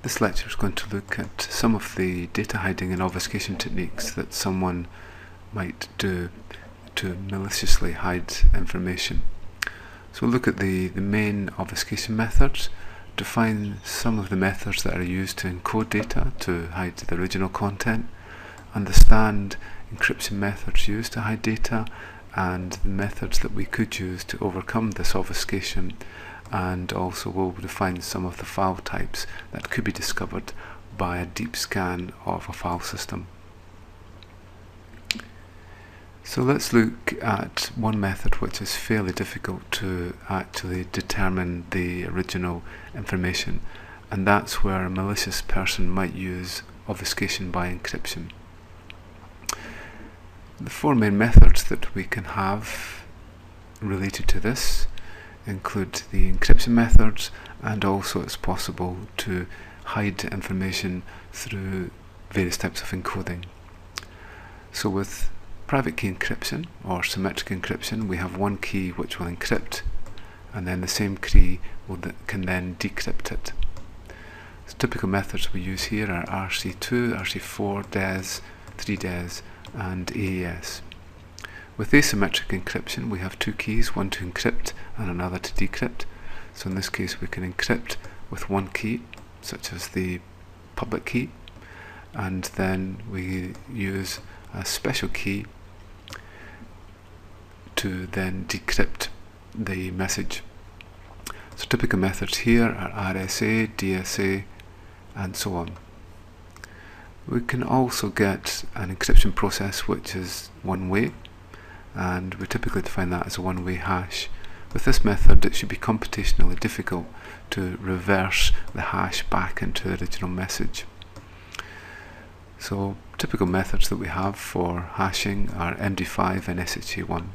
This lecture is going to look at some of the data hiding and obfuscation techniques that someone might do to maliciously hide information. So we'll look at the main obfuscation methods, define some of the methods that are used to encode data to hide the original content, understand encryption methods used to hide data, and the methods that we could use to overcome this obfuscation, and also we'll define some of the file types that could be discovered by a deep scan of a file system. So let's look at one method which is fairly difficult to actually determine the original information, and that's where a malicious person might use obfuscation by encryption. The four main methods that we can have related to this include the encryption methods, and also it's possible to hide information through various types of encoding. So with private key encryption or symmetric encryption, we have one key which will encrypt, and then the same key can then decrypt it. So typical methods we use here are RC2, RC4, DES, 3DES, and AES. With asymmetric encryption, we have two keys, one to encrypt and another to decrypt. So in this case we can encrypt with one key, such as the public key, and then we use a special key to then decrypt the message. So typical methods here are RSA, DSA, and so on. We can also get an encryption process which is one way, and we typically define that as a one-way hash. With this method it should be computationally difficult to reverse the hash back into the original message. So typical methods that we have for hashing are MD5 and SHA1.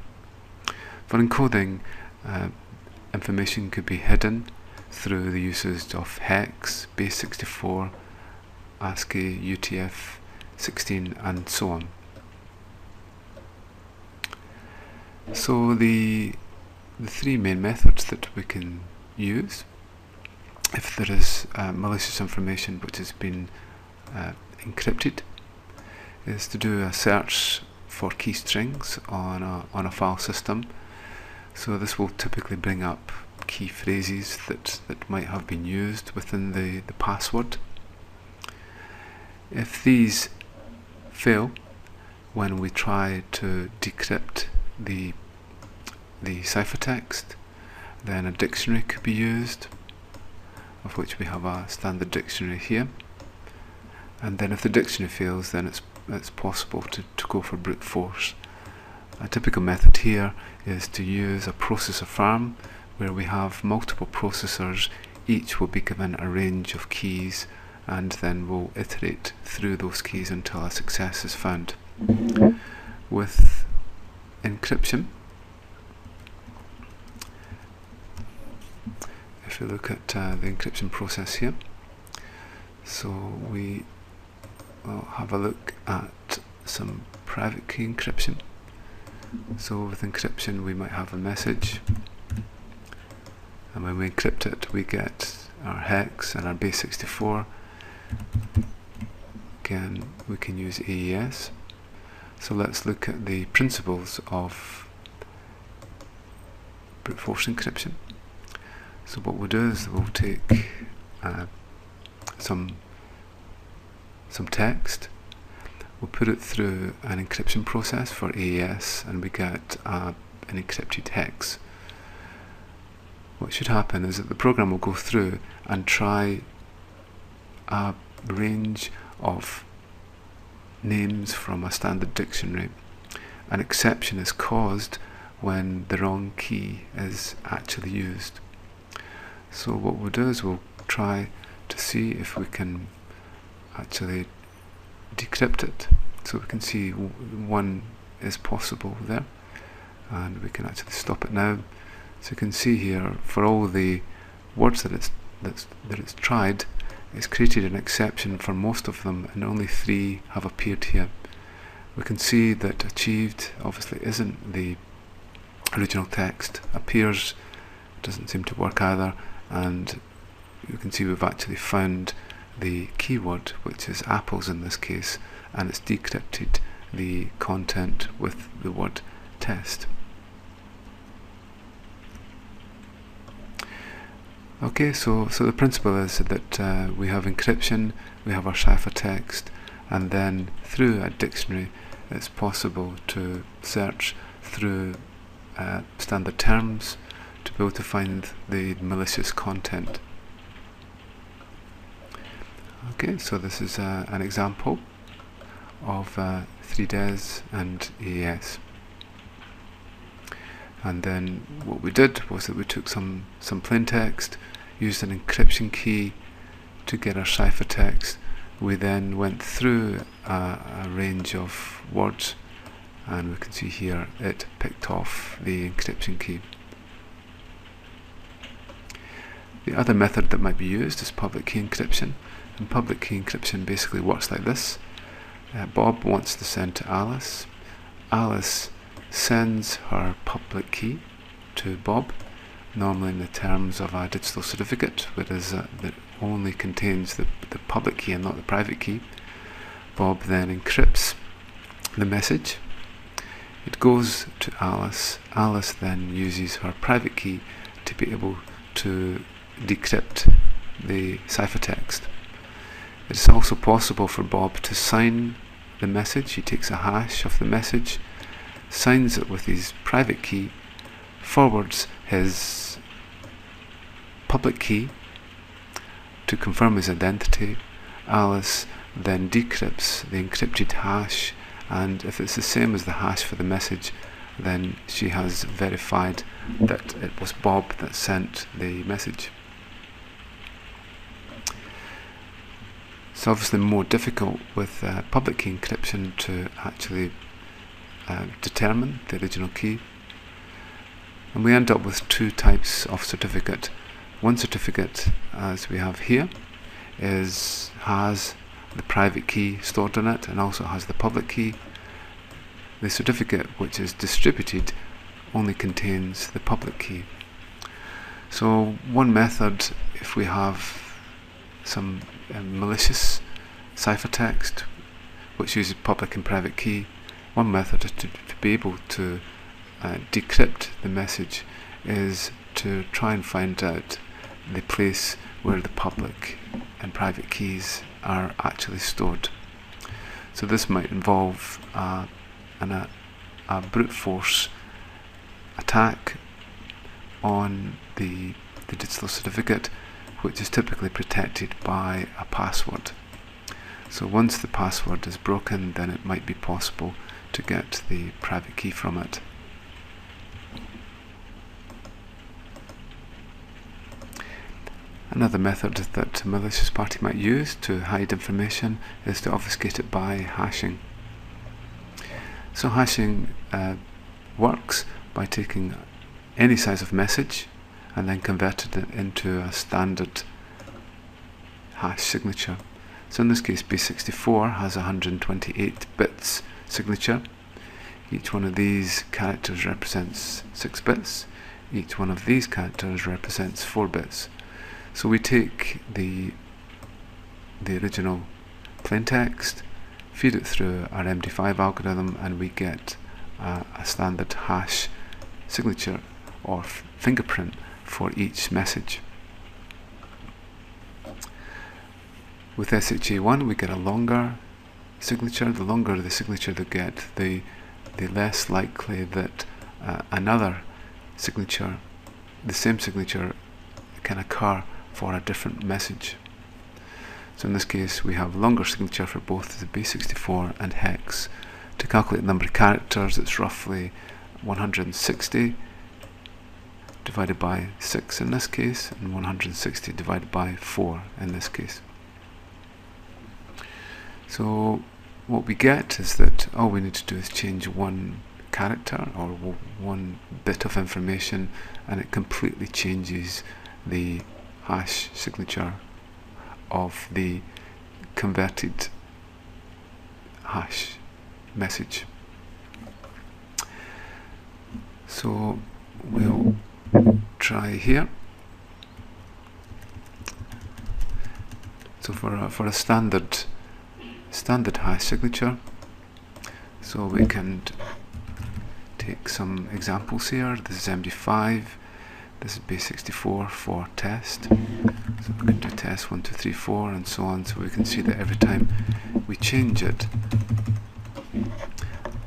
For encoding, information could be hidden through the usage of hex, base64, ASCII, UTF-16, and so on. So the three main methods that we can use if there is malicious information which has been encrypted is to do a search for key strings on a file system. So this will typically bring up key phrases that might have been used within the password. If these fail when we try to decrypt the ciphertext, then a dictionary could be used, of which we have a standard dictionary here. And then if the dictionary fails, then it's possible to go for brute force. A typical method here is to use a processor farm where we have multiple processors, each will be given a range of keys, and then we'll iterate through those keys until a success is found. With encryption, if you look at the encryption process here, so we will have a look at some private key encryption. So with encryption we might have a message, and when we encrypt it we get our hex and our base64. Again, we can use AES. So let's look at the principles of brute force encryption. So what we'll do is we'll take some text, we'll put it through an encryption process for AES, and we get an encrypted hex. What should happen is that the program will go through and try a range of names from a standard dictionary. An exception is caused when the wrong key is actually used. So what we'll do is we'll try to see if we can actually decrypt it. So we can see one is possible there, and we can actually stop it now. So you can see here, for all the words that it's tried, it's created an exception for most of them, and only 3 have appeared here. We can see that achieved obviously isn't the original text, appears doesn't seem to work either, and you can see we've actually found the keyword, which is apples in this case, and it's decrypted the content with the word test. Okay, so the principle is that we have encryption, we have our ciphertext, and then through a dictionary it's possible to search through standard terms to be able to find the malicious content. Okay, so this is an example of 3DES and AES. And then what we did was that we took some plain text, used an encryption key to get our ciphertext. We then went through a range of words, and we can see here it picked off the encryption key. The other method that might be used is public key encryption, and public key encryption basically works like this. Bob wants to send to Alice. Alice sends her public key to Bob, normally in the terms of a digital certificate, whereas that only contains the public key and not the private key. Bob then encrypts the message. It goes to Alice. Alice then uses her private key to be able to decrypt the ciphertext. It's also possible for Bob to sign the message. He takes a hash of the message, signs it with his private key, forwards his public key to confirm his identity. Alice then decrypts the encrypted hash, and if it's the same as the hash for the message, then she has verified that it was Bob that sent the message. It's obviously more difficult with public key encryption to actually determine the original key, and we end up with two types of certificate. One certificate, as we have here, has the private key stored in it and also has the public key. The certificate which is distributed only contains the public key. So one method, if we have some malicious ciphertext which uses public and private key, one method to be able to decrypt the message is to try and find out the place where the public and private keys are actually stored. So this might involve a brute force attack on the digital certificate, which is typically protected by a password. So once the password is broken, then it might be possible to get the private key from it. Another method that a malicious party might use to hide information is to obfuscate it by hashing. So hashing works by taking any size of message and then converting it into a standard hash signature. So in this case, base64 has 128 bits signature. Each one of these characters represents 6 bits. Each one of these characters represents 4 bits. So we take the original plaintext, feed it through our MD5 algorithm, and we get a standard hash signature or fingerprint for each message. With SHA1 we get a longer signature. The longer the signature they get, the less likely that another signature, the same signature, can occur for a different message. So in this case we have longer signature for both the base64 and hex. To calculate the number of characters, it's roughly 160 divided by 6 in this case, and 160 divided by 4 in this case. So what we get is that all we need to do is change one character or one bit of information, and it completely changes the hash signature of the converted hash message. So we'll try here. So for a standard hash signature, so we can take some examples here. This is MD5, this is base64 for test. So we can do test 1, 2, 3, 4 and so on. So we can see that every time we change it,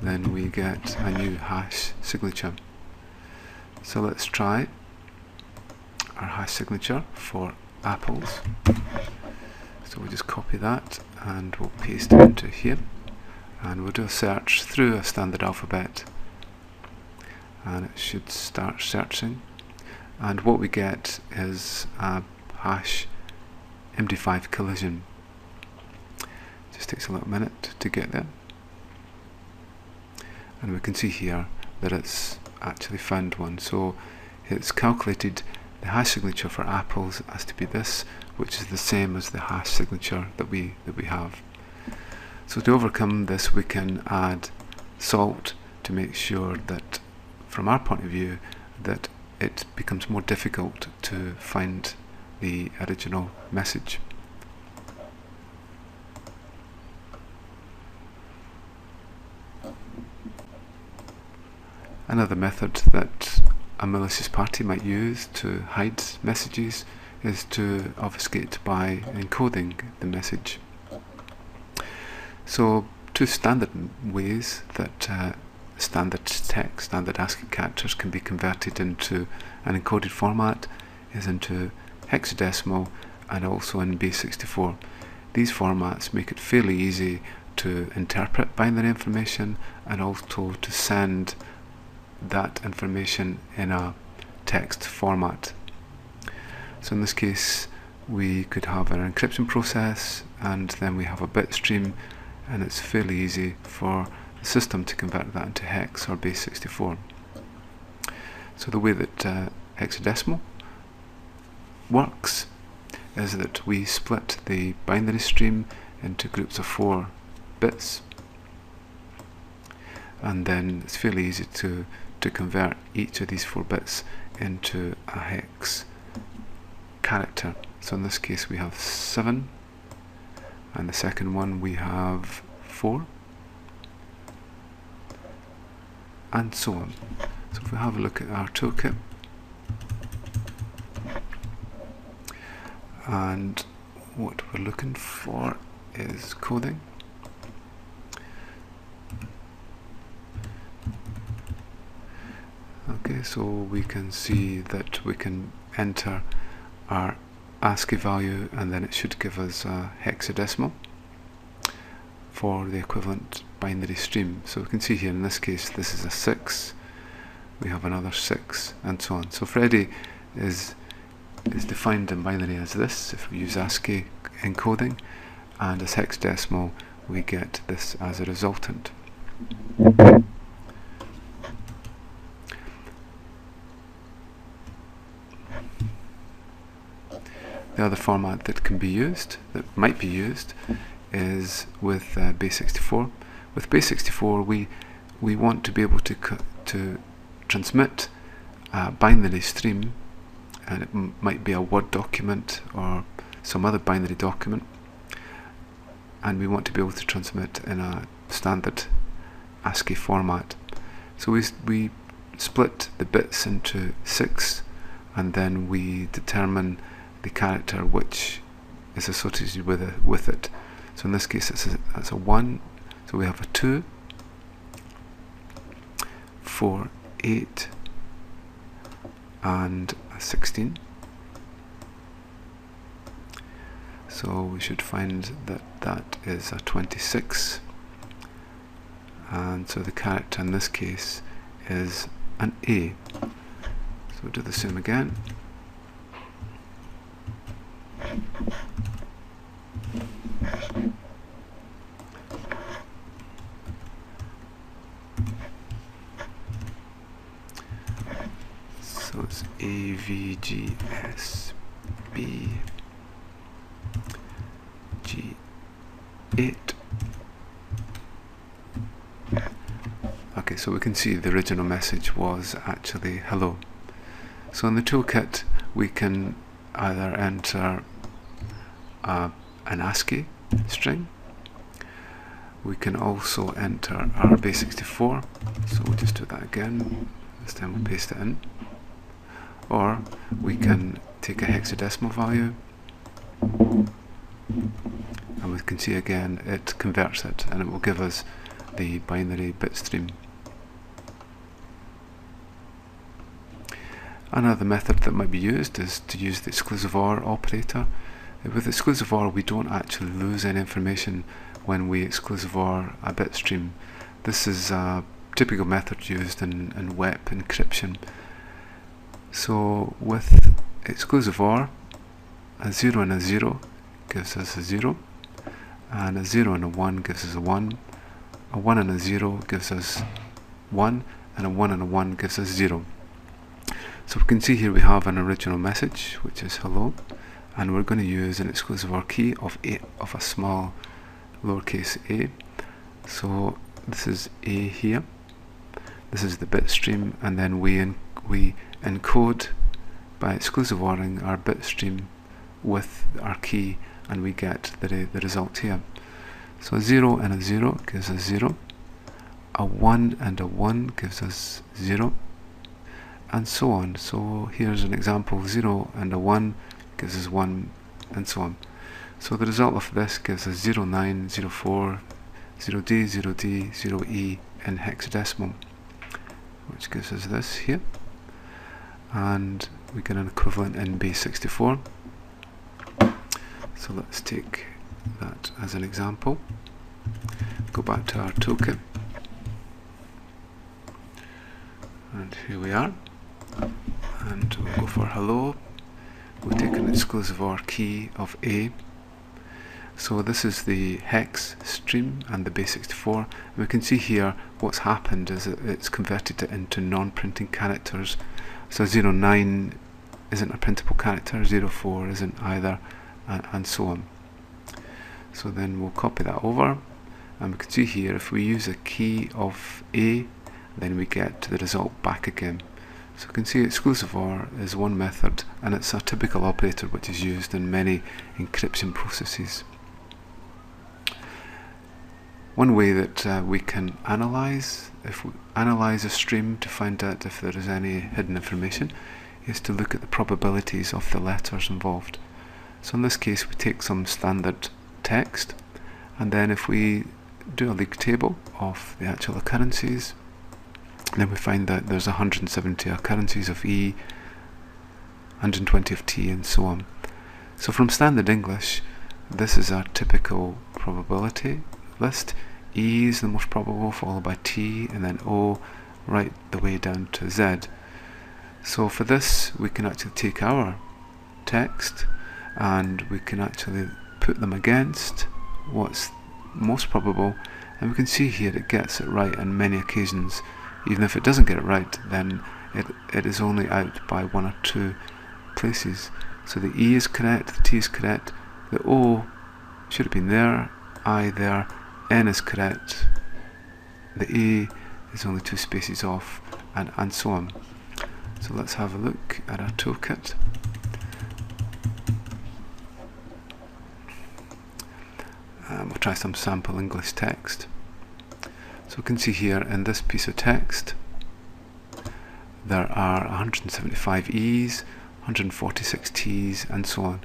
then we get a new hash signature. So let's try our hash signature for apples. So we'll just copy that and we'll paste it into here, and we'll do a search through a standard alphabet, and it should start searching, and what we get is a hash MD5 collision. Just takes a little minute to get there, and we can see here that it's actually found one. So it's calculated the hash signature for apples as to be this, which is the same as the hash signature that we have. So to overcome this, we can add salt to make sure that, from our point of view, that it becomes more difficult to find the original message. Another method that a malicious party might use to hide messages is to obfuscate by encoding the message. So two standard ways that standard text, standard ASCII characters can be converted into an encoded format is into hexadecimal and also in base64. These formats make it fairly easy to interpret binary information and also to send that information in a text format. So in this case we could have an encryption process, and then we have a bit stream, and it's fairly easy for the system to convert that into hex or base64. So the way that hexadecimal works is that we split the binary stream into groups of 4 bits, and then it's fairly easy to convert each of these 4 bits into a hex character. So in this case we have 7, and the second one we have 4, and so on. So if we have a look at our toolkit, and what we're looking for is coding. Okay, so we can see that we can enter our ASCII value, and then it should give us a hexadecimal for the equivalent binary stream. So we can see here in this case this is a 6, we have another 6, and so on. So Freddy is defined in binary as this if we use ASCII encoding, and as hexadecimal we get this as a resultant. The other format that can be used, that might be used, is with base64. With base64 we want to be able to transmit a binary stream, and it might be a Word document or some other binary document, and we want to be able to transmit in a standard ASCII format. So we split the bits into 6, and then we determine the character which is associated with it. So in this case it's a 1, so we have a 2, 4, 8 and a 16. So we should find that that is a 26, and so the character in this case is an A. So we'll do the same again. So it's AVGS B G8. Okay, so we can see the original message was actually hello. So in the toolkit we can either enter a an ASCII string. We can also enter our base 64, so we'll just do that again. This time we'll paste it in. Or we can take a hexadecimal value, and we can see again it converts it, and it will give us the binary bit stream. Another method that might be used is to use the exclusive OR operator. With exclusive OR, we don't actually lose any information when we exclusive OR a bit stream. This is a typical method used in web encryption. So with exclusive OR, a 0 and a 0 gives us a 0, and a 0 and a 1 gives us a 1, a 1 and a 0 gives us 1, and a 1 and a 1 gives us 0. So we can see here we have an original message, which is hello, and we're going to use an exclusive OR key of a small lowercase a. So this is a here, this is the bit stream, and then we encode by exclusive ORing our bit stream with our key, and we get the result here. So a 0 and a 0 gives us 0, a 1 and a 1 gives us 0, and so on. So here's an example: 0 and a 1 gives us 1, and so on. So the result of this gives us 09, 04, 0D, 0D, 0E in hexadecimal, which gives us this here. And we get an equivalent in base 64. So let's take that as an example. Go back to our toolkit, and here we are. And we'll go for hello. We'll take an exclusive OR key of A. So this is the hex stream and the base 64. And we can see here what's happened is it's converted it into non-printing characters. So 09 isn't a printable character, 04 isn't either, and so on. So then we'll copy that over, and we can see here if we use a key of A, then we get the result back again. So you can see exclusive OR is one method, and it's a typical operator which is used in many encryption processes. One way that we can analyze a stream to find out if there is any hidden information is to look at the probabilities of the letters involved. So in this case we take some standard text, and then if we do a league table of the actual occurrences, then we find that there's 170 occurrences of E, 120 of T, and so on. So from standard English, this is our typical probability list. E is the most probable, followed by T, and then O, right the way down to Z. So for this, we can actually take our text and we can actually put them against what's most probable, and we can see here it gets it right on many occasions. Even if it doesn't get it right, then it is only out by 1 or 2 places. So the E is correct, the T is correct, the O should have been there, I there, N is correct, the A is only 2 spaces off, and so on. So let's have a look at our toolkit. We'll try some sample English text. So we can see here in this piece of text there are 175 E's, 146 T's, and so on.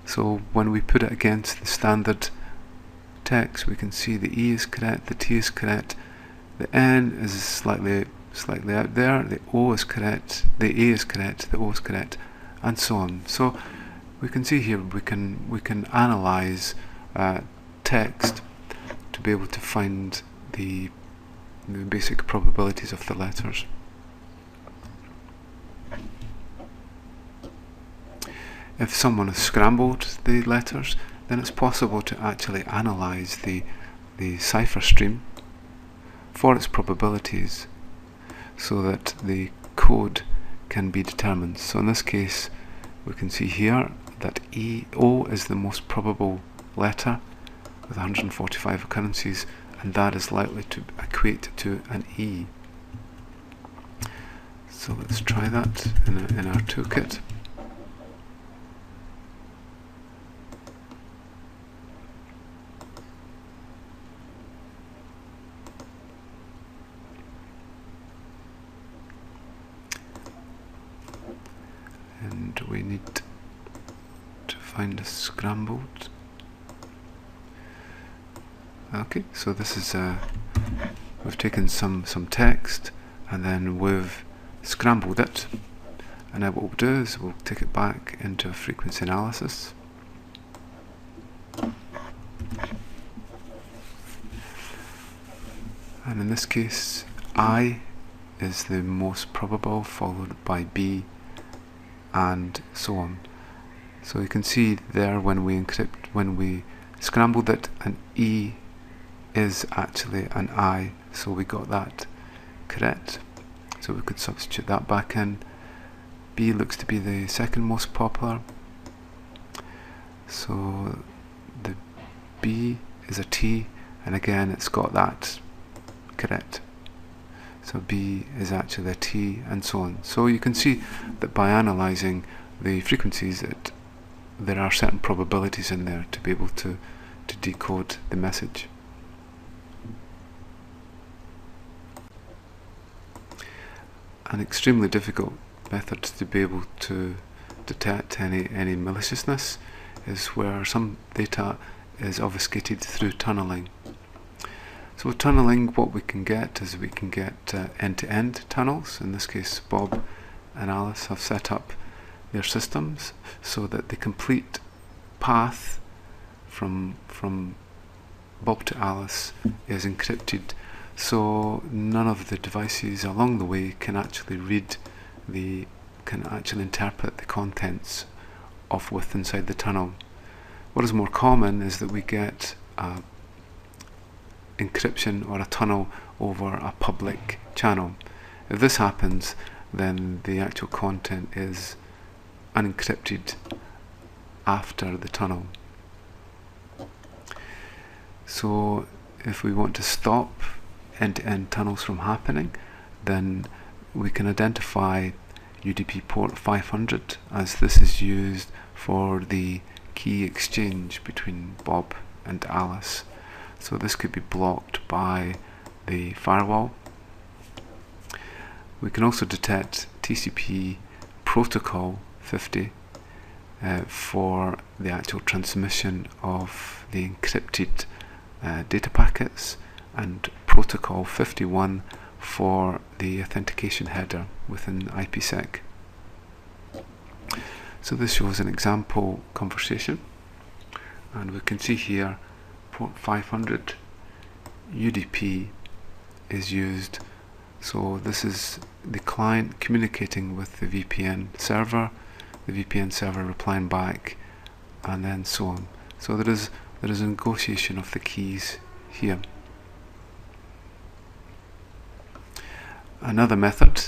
So when we put it against the standard text, we can see the E is correct, the T is correct, the N is slightly out there, the O is correct, the A is correct, the O is correct, and so on. So we can see here we can analyze text to be able to find the basic probabilities of the letters. If someone has scrambled the letters, then it's possible to actually analyze the cipher stream for its probabilities so that the code can be determined. So in this case we can see here that O is the most probable letter with 145 occurrences, and that is likely to equate to an E. So let's try that in our toolkit. find a scrambled. Okay, so this is we've taken some text and then we've scrambled it, and now what we'll do is we'll take it back into a frequency analysis. And in this case, I is the most probable, followed by B, and so on. So you can see there when we scrambled it, an E is actually an I, so we got that correct. So we could substitute that back in. B looks to be the second most popular, so the B is a T, and again it's got that correct. So B is actually a T, and so on. So you can see that by analysing the frequencies, there are certain probabilities in there to be able to decode the message. An extremely difficult method to be able to detect any maliciousness is where some data is obfuscated through tunneling. So with tunneling, what we can get is we can get end-to-end tunnels. In this case, Bob and Alice have set up their systems so that the complete path from Bob to Alice is encrypted, so none of the devices along the way can actually interpret the contents of what's inside the tunnel. What is more common is that we get encryption or a tunnel over a public channel. If this happens, then the actual content is unencrypted after the tunnel. So if we want to stop end-to-end tunnels from happening, then we can identify UDP port 500, as this is used for the key exchange between Bob and Alice. So this could be blocked by the firewall. We can also detect TCP protocol 50 for the actual transmission of the encrypted data packets, and protocol 51 for the authentication header within IPsec. So this shows an example conversation, and we can see here port 500 UDP is used. So this is the client communicating with the VPN server replying back, and then so on. So there is a negotiation of the keys here. Another method,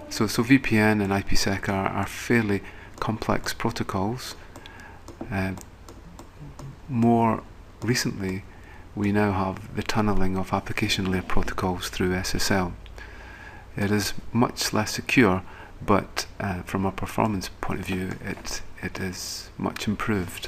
so VPN and IPsec are fairly complex protocols. More recently, we now have the tunneling of application layer protocols through SSL. It is much less secure, but from a performance point of view, it is much improved.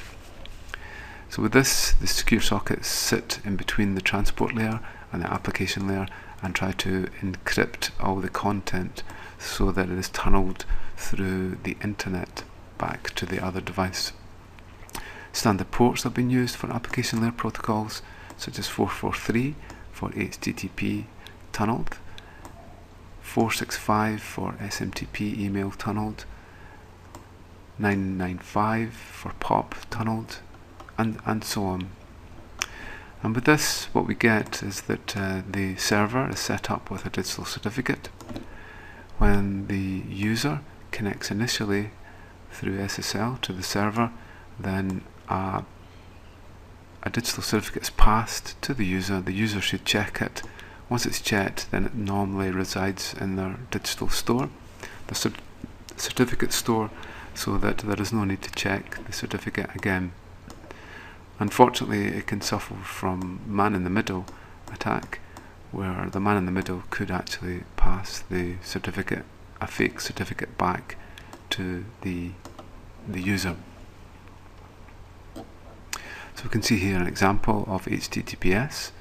So with this, the secure sockets sit in between the transport layer and the application layer and try to encrypt all the content so that it is tunneled through the internet back to the other device. Standard ports have been used for application layer protocols, such as 443 for HTTP tunneled, 465 for SMTP email tunneled, 995 for POP tunneled, and so on. And with this, what we get is that the server is set up with a digital certificate. When the user connects initially through SSL to the server, then a digital certificate is passed to the user. The user should check it. Once it's checked, then it normally resides in their digital store, the certificate store, so that there is no need to check the certificate again. Unfortunately, it can suffer from man-in-the-middle attack, where the man-in-the-middle could actually pass the certificate, a fake certificate, back to the user. So we can see here an example of HTTPS.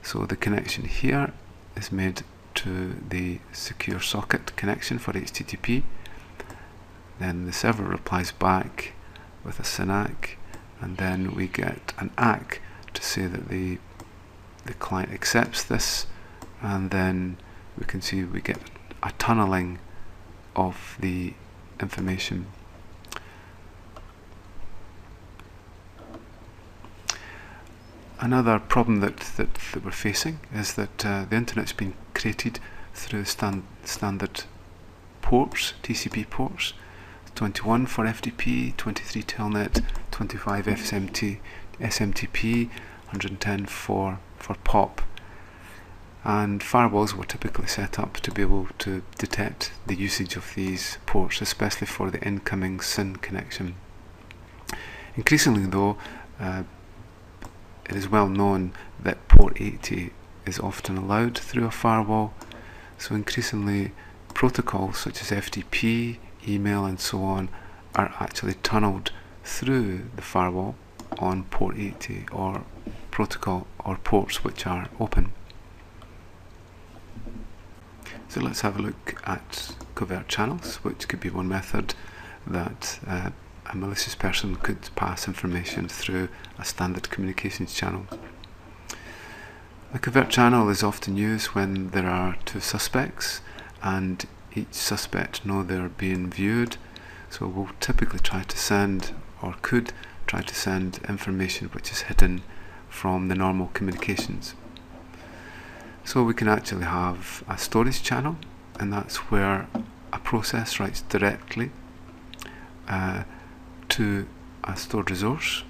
So the connection here is made to the secure socket connection for HTTP. Then the server replies back with a synac, and then we get an ACK to say that the client accepts this, and then we can see we get a tunneling of the information. Another problem that we're facing is that the internet's been created through standard ports, TCP ports, 21 for FTP, 23 Telnet, 25 SMTP, 110 for POP. And firewalls were typically set up to be able to detect the usage of these ports, especially for the incoming SYN connection. Increasingly though, it is well known that port 80 is often allowed through a firewall, so increasingly protocols such as FTP, email and so on are actually tunneled through the firewall on port 80 or protocol or ports which are open. So let's have a look at covert channels, which could be one method that a malicious person could pass information through a standard communications channel. A covert channel is often used when there are two suspects and each suspect know they're being viewed, so we'll typically try to send, or could try to send, information which is hidden from the normal communications. So we can actually have a storage channel, and that's where a process writes directly to a stored resource,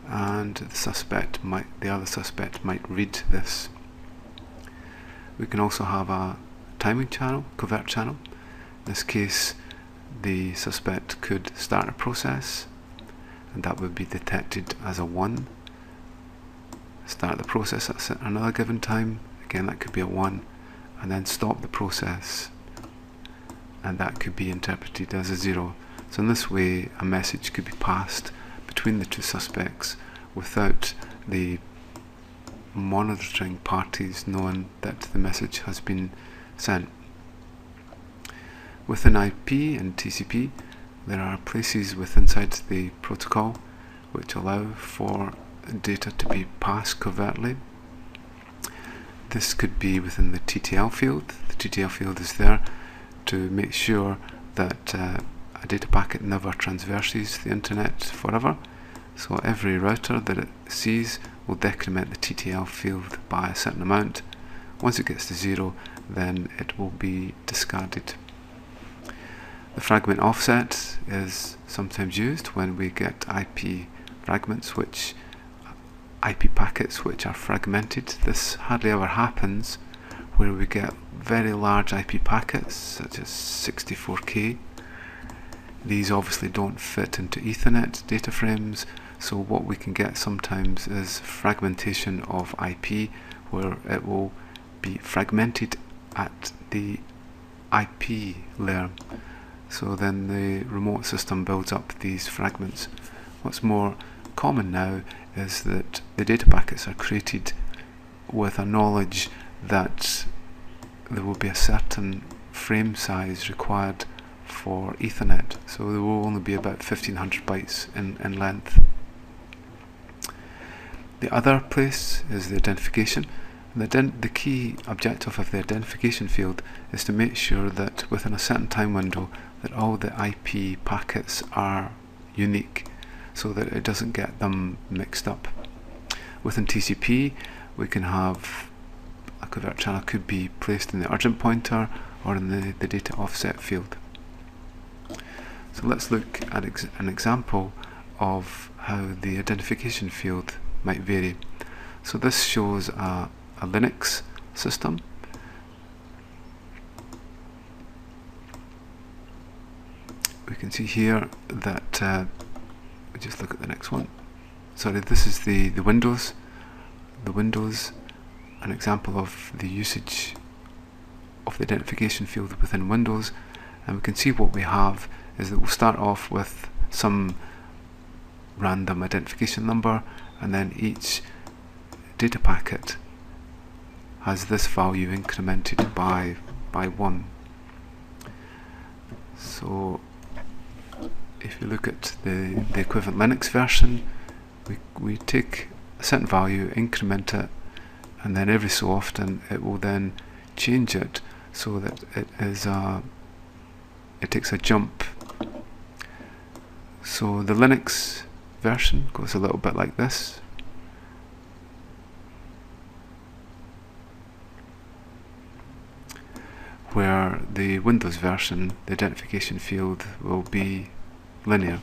and the other suspect might read this. We can also have a timing channel, covert channel. In this case, the suspect could start a process, and that would be detected as a 1. Start the process at another given time, again that could be a 1, and then stop the process, and that could be interpreted as a 0. So in this way a message could be passed between the two suspects without the monitoring parties knowing that the message has been sent. Within IP and TCP there are places inside the protocol which allow for data to be passed covertly. This could be within the TTL field. The TTL field is there to make sure that a data packet never transverses the internet forever. So every router that it sees will decrement the TTL field by a certain amount. Once it gets to 0, then it will be discarded. The fragment offset is sometimes used when we get IP fragments, IP packets which are fragmented. This hardly ever happens where we get very large IP packets such as 64K. These obviously don't fit into Ethernet data frames, so what we can get sometimes is fragmentation of IP, where it will be fragmented at the IP layer. So then the remote system builds up these fragments. What's more common now is that the data packets are created with a knowledge that there will be a certain frame size required for Ethernet, so there will only be about 1500 bytes in length. The other place is the identification. The key objective of the identification field is to make sure that within a certain time window that all the IP packets are unique, so that it doesn't get them mixed up. Within TCP we can have a covert channel could be placed in the urgent pointer or in the data offset field. So let's look at an example of how the identification field might vary. So this shows a Linux system. We can see here that we just look at the next one. Sorry, this is the Windows. The Windows, an example of the usage of the identification field within Windows, and we can see what we have is that we'll start off with some random identification number, and then each data packet has this value incremented by 1. So if you look at the equivalent Linux version, we take a certain value, increment it, and then every so often it will then change it so that it takes a jump. So the Linux version goes a little bit like this. Where the Windows version, the identification field will be linear.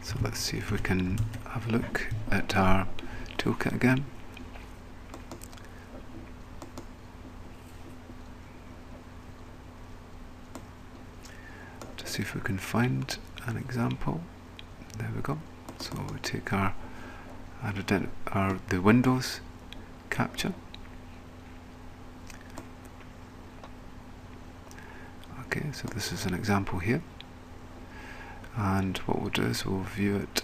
So let's see if we can have a look at our toolkit again. To see if we can find an example. There we go. So we take the Windows captcha. Okay, so this is an example here, and what we'll do is we'll view it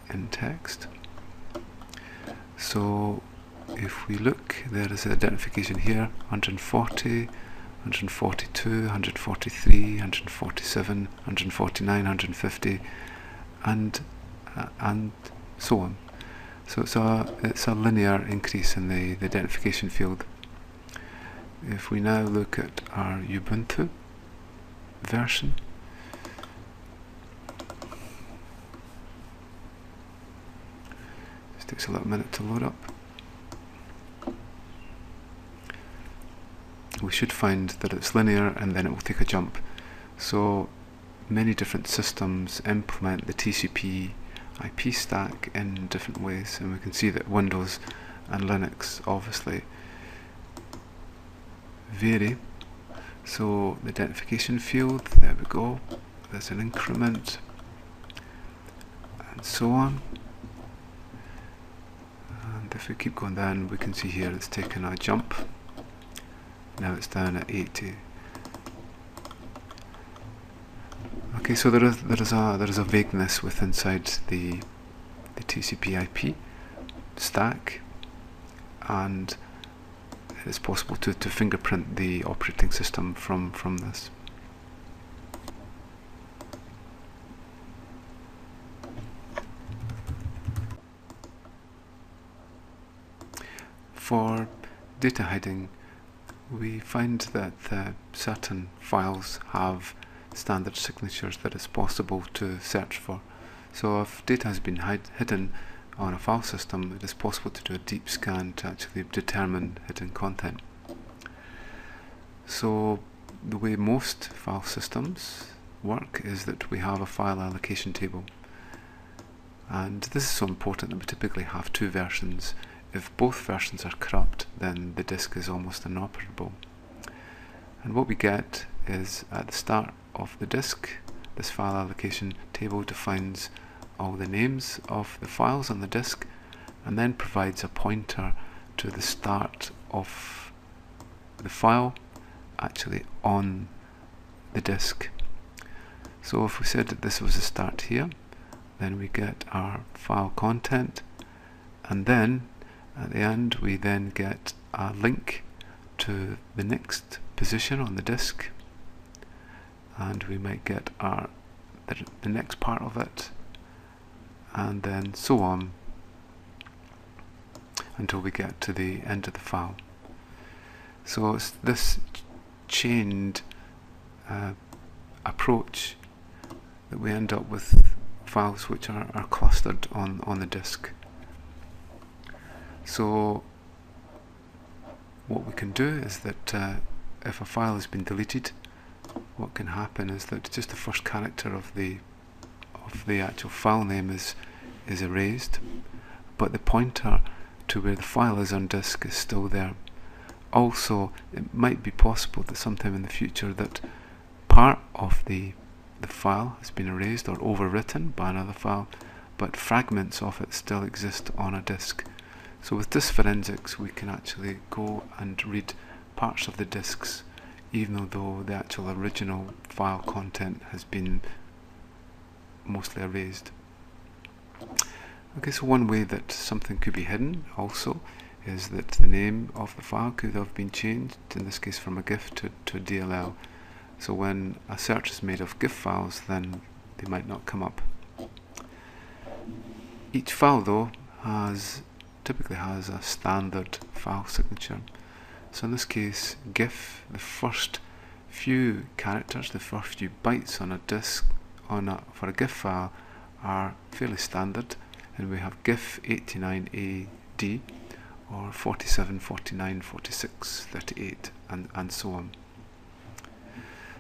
in text. So if we look, there is an identification here, 140, 142, 143, 147, 149, 150, and so on. So it's a linear increase in the identification field. If we now look at our Ubuntu version, this takes a little minute to load up. We should find that it's linear and then it will take a jump. So many different systems implement the TCP IP stack in different ways, and we can see that Windows and Linux obviously vary. So the identification field, there we go, there's an increment, and so on. And if we keep going down, we can see here it's taken a jump. Now it's down at 80. Okay, so there is a vagueness with inside the TCP/IP stack, and it's possible to fingerprint the operating system from this. For data hiding, we find that certain files have standard signatures that it's possible to search for. So if data has been hidden on a file system, it is possible to do a deep scan to actually determine hidden content. So the way most file systems work is that we have a file allocation table, and this is so important that we typically have two versions. If both versions are corrupt, then the disk is almost inoperable. And what we get is at the start of the disk, this file allocation table defines all the names of the files on the disk and then provides a pointer to the start of the file actually on the disk. So if we said that this was the start here, then we get our file content, and then at the end we then get a link to the next position on the disk, and we might get the next part of it, and then so on until we get to the end of the file. So it's this chained approach that we end up with files which are clustered on the disk. So what we can do is that if a file has been deleted, what can happen is that just the first character of the actual file name is erased, but the pointer to where the file is on disk is still there. Also, it might be possible that sometime in the future that part of the file has been erased or overwritten by another file, but fragments of it still exist on a disk. So with disk forensics, we can actually go and read parts of the disks even though the actual original file content has been mostly erased. Okay, so one way that something could be hidden also is that the name of the file could have been changed, in this case from a GIF to a DLL, So when a search is made of GIF files, then they might not come up. Each file though typically has a standard file signature. So in this case, GIF, the first few characters, the first few bytes on a disk for a GIF file are fairly standard, and we have GIF 89AD or 47, 49, 46, 38 and so on.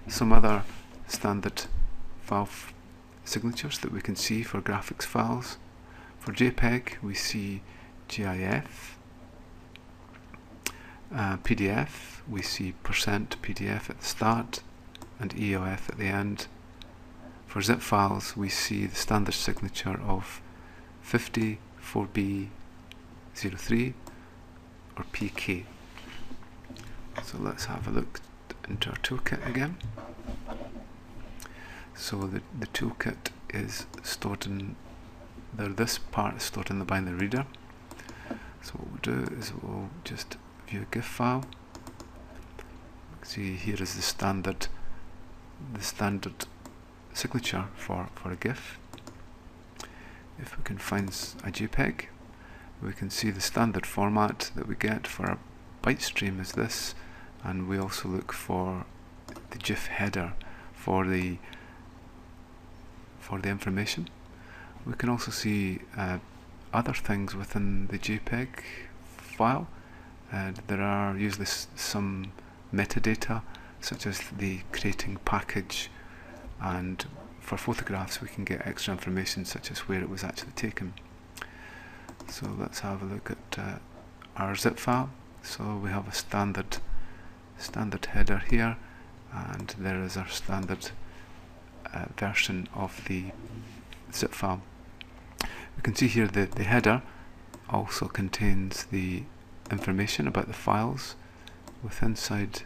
Some other standard file signatures that we can see for graphics files. For JPEG we see GIF, PDF we see %PDF at the start and EOF at the end. For zip files we see the standard signature of 50, 4B03 or PK. So let's have a look into our toolkit again. So the toolkit is stored in this part is stored in the binary reader. So what we'll do is we'll just view a GIF file. See, here is the standard signature for a GIF. If we can find a JPEG, we can see the standard format that we get for a byte stream is this, and we also look for the GIF header for the information. We can also see other things within the JPEG file. There are usually some metadata, such as the creating package, and for photographs we can get extra information such as where it was actually taken. So let's have a look at our zip file. So we have a standard header here, and there is our standard version of the zip file. We can see here that the header also contains the information about the files inside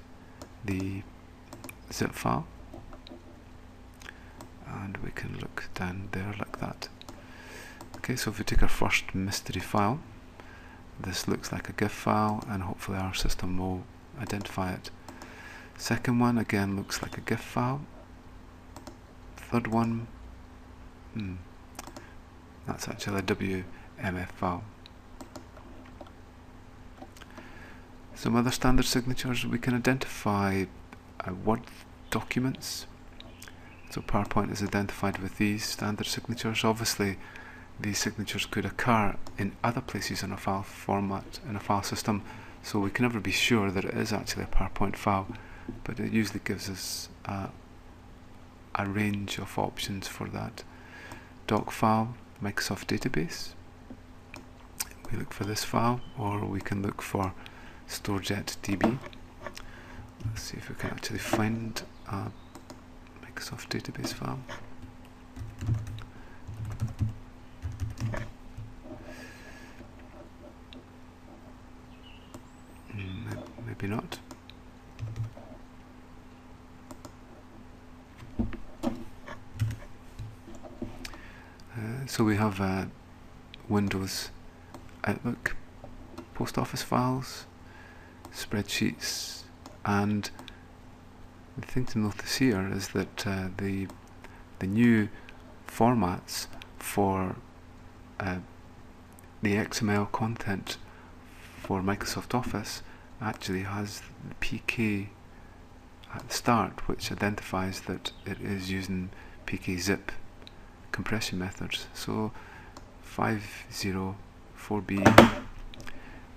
the zip file, and we can look down there like that. Okay, so if we take our first mystery file, this looks like a GIF file, and hopefully our system will identify it. Second one again looks like a GIF file. Third one, that's actually a WMF file. Some other standard signatures, we can identify Word documents. So PowerPoint is identified with these standard signatures. Obviously these signatures could occur in other places in a file format, in a file system, so we can never be sure that it is actually a PowerPoint file, but it usually gives us a range of options for that. Doc file, Microsoft database. We look for this file, or we can look for StoreJetDB. Let's see if we can actually find a Microsoft database file. Maybe not. So we have Windows Outlook, post office files, spreadsheets, and the thing to notice here is that the new formats for the XML content for Microsoft Office actually has the PK at the start, which identifies that it is using PK-zip compression methods. So 504B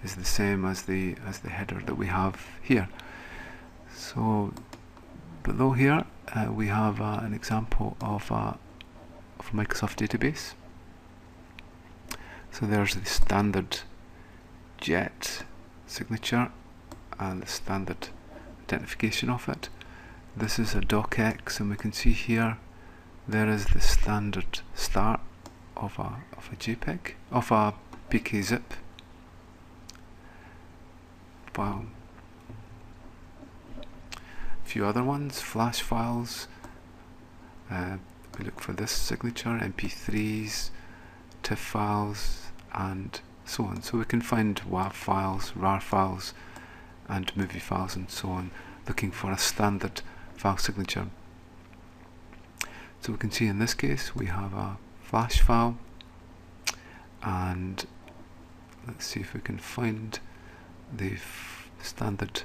is the same as the header that we have here. So below here we have an example of a Microsoft database. So there's the standard JET signature and the standard identification of it. This is a docx, and we can see here there is the standard start of a JPEG, of a PK-zip file. A few other ones, flash files. We look for this signature, MP3s, TIFF files, and so on. So we can find WAV files, RAR files, and movie files, and so on, looking for a standard file signature. So we can see in this case we have a flash file, and let's see if we can find the standard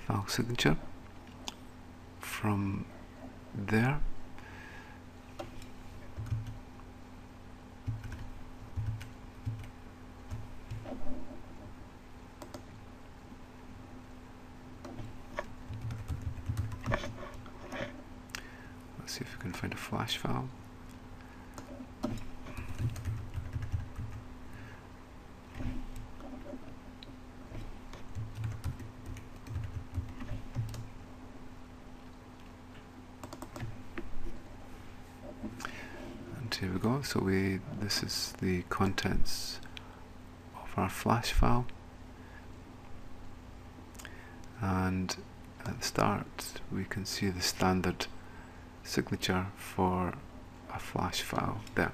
file signature from there. Let's see if we can find a flash file. Here we go. So this is the contents of our flash file, and at the start we can see the standard signature for a flash file there.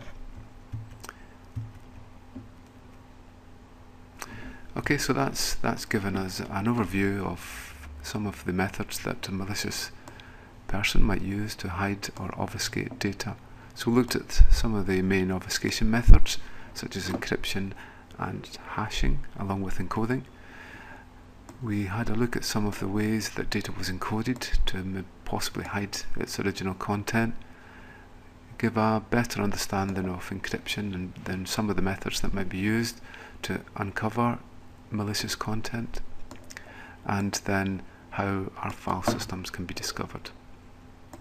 Okay, so that's given us an overview of some of the methods that a malicious person might use to hide or obfuscate data. So we looked at some of the main obfuscation methods, such as encryption and hashing, along with encoding. We had a look at some of the ways that data was encoded to possibly hide its original content, give a better understanding of encryption and then some of the methods that might be used to uncover malicious content, and then how our file systems can be discovered.